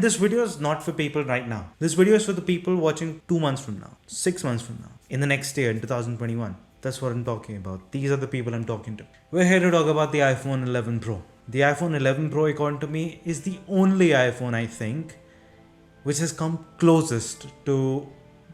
This video is not for people right now. This video is for the people watching 2 months from now, 6 months from now, in the next year, in 2021. That's what I'm talking about. These are the people I'm talking to. We're here to talk about the iPhone 11 Pro. The iPhone 11 Pro, according to me, is the only iPhone, I think, which has come closest to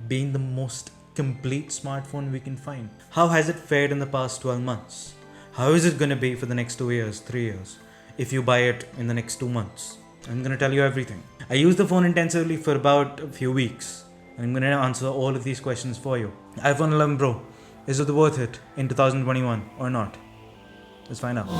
being the most complete smartphone we can find. How has it fared in the past 12 months? How is it going to be for the next 2 years, 3 years, if you buy it in the next 2 months? I'm going to tell you everything. I used the phone intensively for about a few weeks. And I'm going to answer all of these questions for you. iPhone 11 Pro, is it worth it in 2021 or not? Let's find out.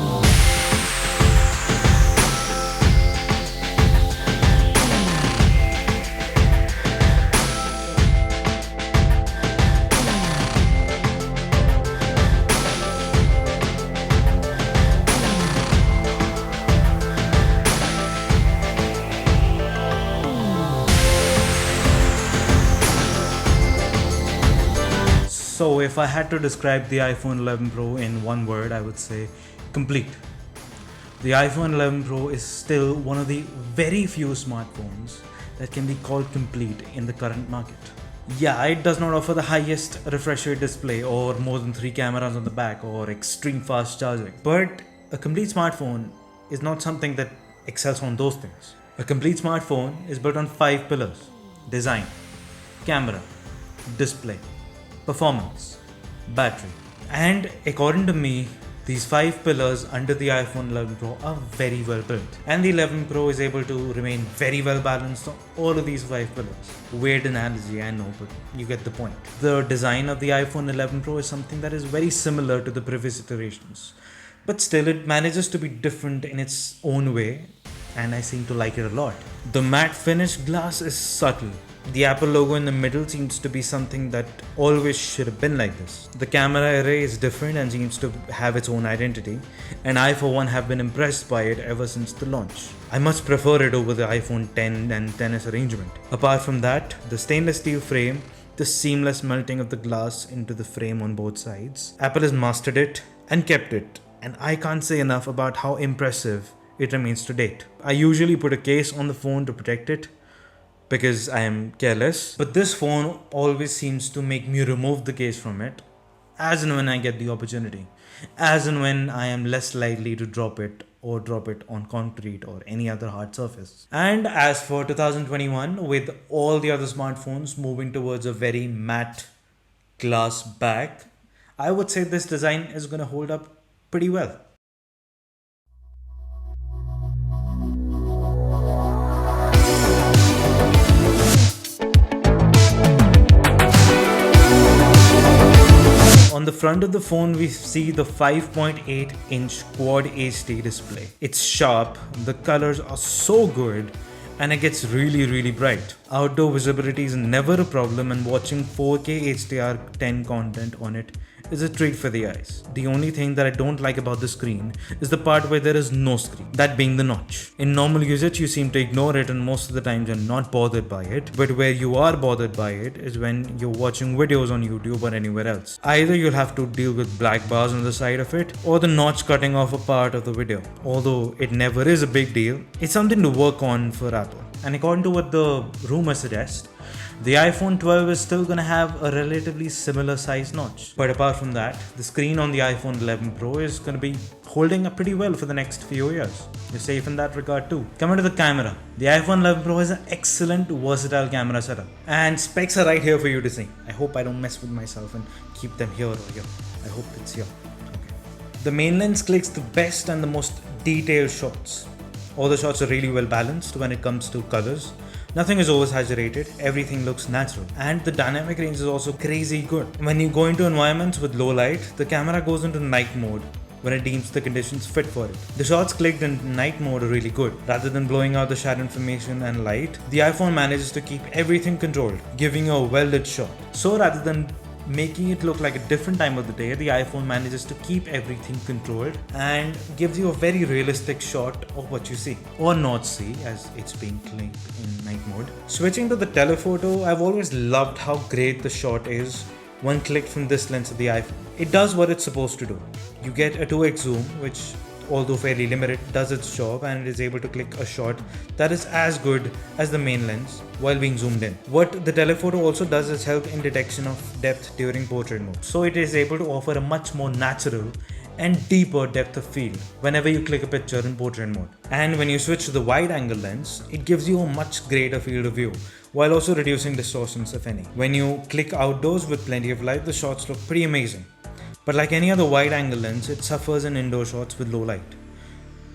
So if I had to describe the iPhone 11 Pro in one word, I would say complete. The iPhone 11 Pro is still one of the very few smartphones that can be called complete in the current market. Yeah, it does not offer the highest refresh rate display or more than 3 cameras on the back or extreme fast charging. But a complete smartphone is not something that excels on those things. A complete smartphone is built on 5 pillars: design, camera, display, performance, battery. And according to me, these 5 pillars under the iPhone 11 Pro are very well built. And the 11 Pro is able to remain very well balanced on all of these 5 pillars. Weird analogy, I know, but you get the point. The design of the iPhone 11 Pro is something that is very similar to the previous iterations. But still, it manages to be different in its own way, and I seem to like it a lot. The matte finish glass is subtle. The Apple logo in the middle seems to be something that always should have been like this. The camera array is different and seems to have its own identity, and I for one have been impressed by it ever since the launch. I much prefer it over the iPhone 10 and XS arrangement. Apart from that, the stainless steel frame, the seamless melting of the glass into the frame on both sides. Apple has mastered it and kept it, and I can't say enough about how impressive it remains to date. I usually put a case on the phone to protect it, because I am careless, but this phone always seems to make me remove the case from it as and when I get the opportunity, as and when I am less likely to drop it or drop it on concrete or any other hard surface. And as for 2021, with all the other smartphones moving towards a very matte glass back, I would say this design is going to hold up pretty well. On the front of the phone, we see the 5.8-inch Quad HD display. It's sharp, the colors are so good, and it gets really bright. Outdoor visibility is never a problem, and watching 4K HDR10 content on it is a treat for the eyes. The only thing that I don't like about the screen is the part where there is no screen, that being the notch. In normal usage, you seem to ignore it, and most of the times you're not bothered by it. But where you are bothered by it is when you're watching videos on YouTube or anywhere else. Either you'll have to deal with black bars on the side of it, or the notch cutting off a part of the video. Although it never is a big deal, it's something to work on for Apple. And according to what the rumors suggest, the iPhone 12 is still going to have a relatively similar size notch. But apart from that, the screen on the iPhone 11 Pro is going to be holding up pretty well for the next few years. You're safe in that regard too. Coming to the camera, the iPhone 11 Pro has an excellent versatile camera setup. And specs are right here for you to see. I hope I don't mess with myself and keep them here or here. I hope it's here. Okay. The main lens clicks the best and the most detailed shots. All the shots are really well balanced when it comes to colors. Nothing is oversaturated, everything looks natural. And the dynamic range is also crazy good. When you go into environments with low light, the camera goes into night mode when it deems the conditions fit for it. The shots clicked in night mode are really good. Rather than blowing out the shadow information and light, the iPhone manages to keep everything controlled, giving you a well-lit shot. So rather than making it look like a different time of the day, the iPhone manages to keep everything controlled and gives you a very realistic shot of what you see, or not see, as it's being claimed in night mode. Switching to the telephoto, I've always loved how great the shot is when clicked from this lens of the iPhone. It does what it's supposed to do. You get a 2x zoom, which although fairly limited, does its job and it is able to click a shot that is as good as the main lens while being zoomed in. What the telephoto also does is help in detection of depth during portrait mode. So it is able to offer a much more natural and deeper depth of field whenever you click a picture in portrait mode. And when you switch to the wide angle lens, it gives you a much greater field of view while also reducing distortions if any. When you click outdoors with plenty of light, the shots look pretty amazing. But like any other wide angle lens, it suffers in indoor shots with low light.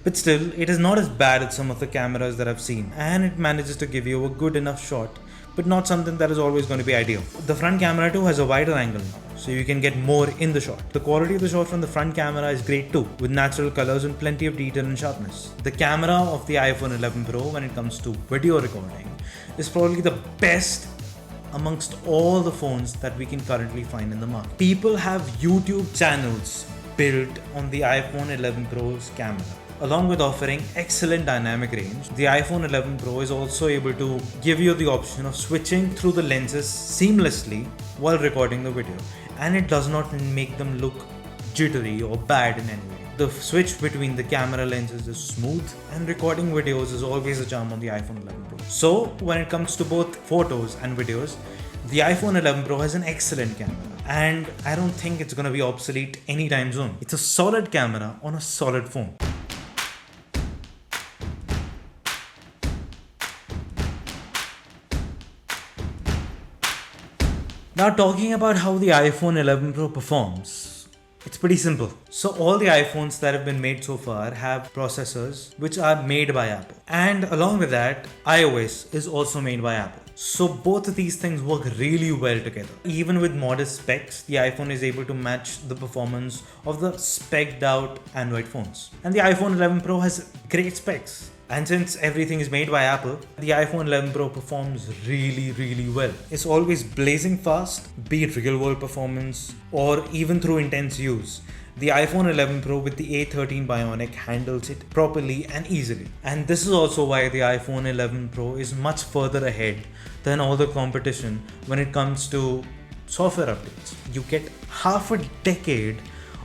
But still, it is not as bad as some of the cameras that I've seen, and it manages to give you a good enough shot, but not something that is always going to be ideal. The front camera too has a wider angle now, so you can get more in the shot. The quality of the shot from the front camera is great too, with natural colors and plenty of detail and sharpness. The camera of the iPhone 11 Pro when it comes to video recording is probably the best amongst all the phones that we can currently find in the market. People have YouTube channels built on the iPhone 11 Pro's camera. Along with offering excellent dynamic range, the iPhone 11 Pro is also able to give you the option of switching through the lenses seamlessly while recording the video, and it does not make them look jittery or bad in any way. The switch between the camera lenses is smooth, and recording videos is always a charm on the iPhone 11 Pro. So when it comes to both photos and videos, the iPhone 11 Pro has an excellent camera, and I don't think it's going to be obsolete anytime soon. It's a solid camera on a solid phone. Now talking about how the iPhone 11 Pro performs, it's pretty simple. So all the iPhones that have been made so far have processors which are made by Apple. And along with that, iOS is also made by Apple. So both of these things work really well together. Even with modest specs, the iPhone is able to match the performance of the spec'd out Android phones. And the iPhone 11 Pro has great specs. And since everything is made by Apple, the iPhone 11 Pro performs really well. It's always blazing fast, be it real world performance or even through intense use. The iPhone 11 Pro with the A13 Bionic handles it properly and easily. And this is also why the iPhone 11 Pro is much further ahead than all the competition when it comes to software updates. You get half a decade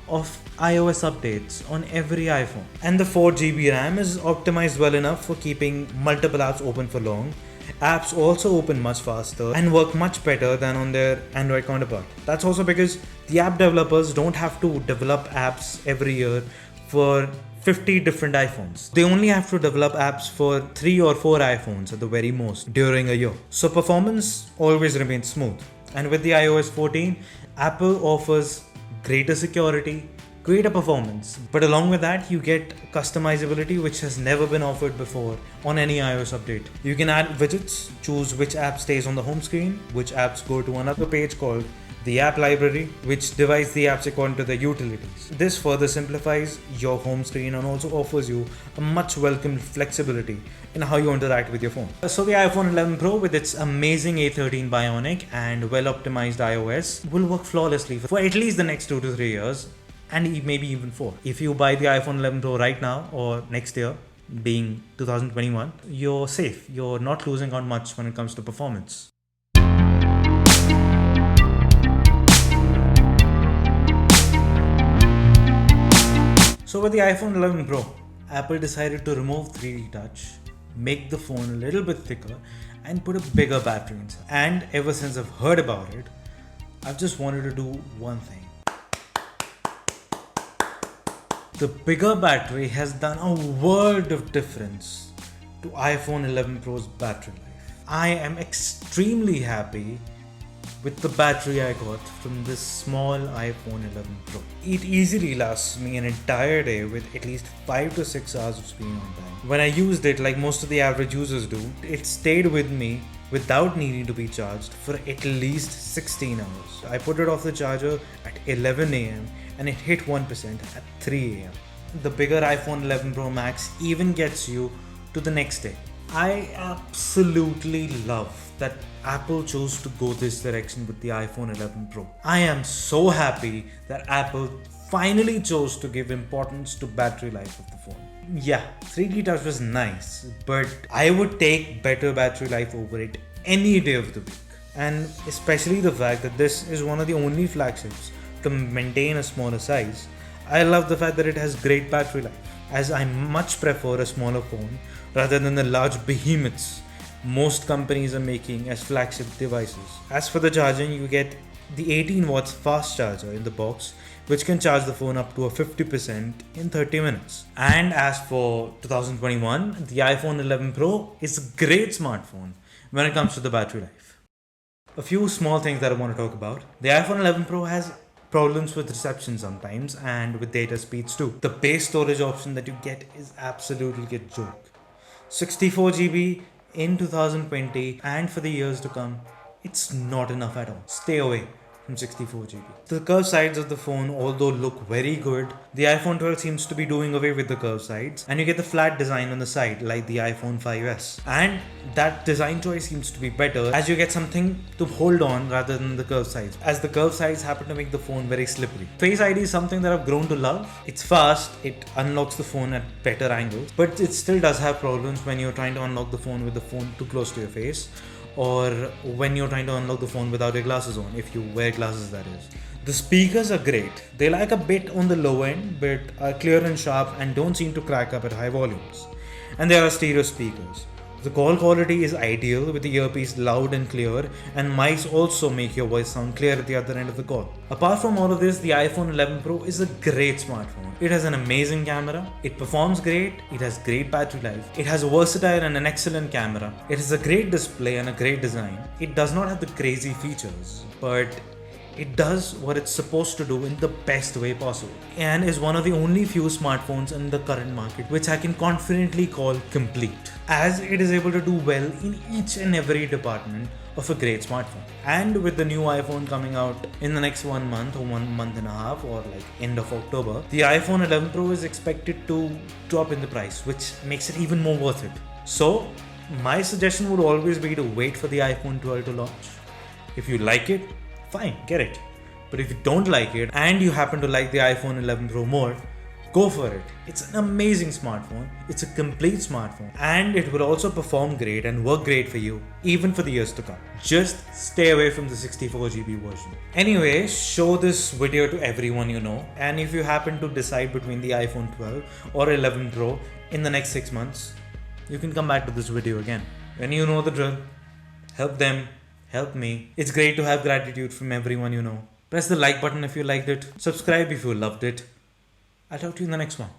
of iOS updates on every iPhone. And the 4GB RAM is optimized well enough for keeping multiple apps open for long. Apps also open much faster and work much better than on their Android counterpart. That's also because the app developers don't have to develop apps every year for 50 different iPhones. They only have to develop apps for 3 or 4 iPhones at the very most during a year. So performance always remains smooth. And with the iOS 14, Apple offers greater security, greater performance, but along with that you get customizability which has never been offered before on any iOS update. You can add widgets, choose which app stays on the home screen, which apps go to another page called the app library, which divides the apps according to their utilities. This further simplifies your home screen and also offers you a much welcomed flexibility in how you interact with your phone. So the iPhone 11 Pro with its amazing A13 Bionic and well optimized iOS will work flawlessly for at least the next 2 to 3 years, and maybe even 4. If you buy the iPhone 11 Pro right now or next year, being 2021, you're safe. You're not losing out much when it comes to performance. So with the iPhone 11 Pro, Apple decided to remove 3D Touch, make the phone a little bit thicker, and put a bigger battery inside. And ever since I've heard about it, I've just wanted to do one thing. The bigger battery has done a world of difference to iPhone 11 Pro's battery life. I am extremely happy with the battery I got from this small iPhone 11 Pro. It easily lasts me an entire day with at least 5 to 6 hours of screen on time. When I used it, like most of the average users do, it stayed with me without needing to be charged for at least 16 hours. I put it off the charger at 11 AM and it hit 1% at 3 AM. The bigger iPhone 11 Pro Max even gets you to the next day. I absolutely love that Apple chose to go this direction with the iPhone 11 Pro. I am so happy that Apple finally chose to give importance to battery life of the phone. Yeah, 3D Touch was nice, but I would take better battery life over it any day of the week. And especially the fact that this is one of the only flagships to maintain a smaller size. I love the fact that it has great battery life, as I much prefer a smaller phone rather than the large behemoths most companies are making as flagship devices. As for the charging, you get the 18 watts fast charger in the box, which can charge the phone up to a 50% in 30 minutes. And as for 2021, the iPhone 11 Pro is a great smartphone when it comes to the battery life. A few small things that I want to talk about. The iPhone 11 Pro has problems with reception sometimes and with data speeds too. The base storage option that you get is absolutely a joke. 64 GB in 2020 and for the years to come, it's not enough at all. Stay away from 64 GB. The curved sides of the phone, although look very good, the iPhone 12 seems to be doing away with the curved sides, and you get the flat design on the side like the iPhone 5s. And that design choice seems to be better as you get something to hold on rather than the curved sides, as the curved sides happen to make the phone very slippery. Face ID is something that I've grown to love. It's fast, it unlocks the phone at better angles, but it still does have problems when you're trying to unlock the phone with the phone too close to your face, or when you're trying to unlock the phone without your glasses on, if you wear glasses that is. The speakers are great. They lag a bit on the low end, but are clear and sharp and don't seem to crack up at high volumes. And they are stereo speakers. The call quality is ideal with the earpiece loud and clear, and mics also make your voice sound clear at the other end of the call. Apart from all of this, the iPhone 11 Pro is a great smartphone. It has an amazing camera, it performs great, it has great battery life, it has a versatile and an excellent camera, it has a great display and a great design. It does not have the crazy features, but it does what it's supposed to do in the best way possible, and is one of the only few smartphones in the current market which I can confidently call complete, as it is able to do well in each and every department of a great smartphone. And with the new iPhone coming out in the next 1 month or 1.5 months, or like end of October, the iPhone 11 Pro is expected to drop in the price, which makes it even more worth it. So my suggestion would always be to wait for the iPhone 12 to launch. If you like it, fine, get it. But if you don't like it and you happen to like the iPhone 11 Pro more, go for it. It's an amazing smartphone, it's a complete smartphone, and it will also perform great and work great for you even for the years to come. Just stay away from the 64 GB version. Anyway, show this video to everyone you know, and if you happen to decide between the iPhone 12 or 11 Pro in the next 6 months, you can come back to this video again. When you know the drill, help them, help me. It's great to have gratitude from everyone you know. Press the like button if you liked it. Subscribe if you loved it. I'll talk to you in the next one.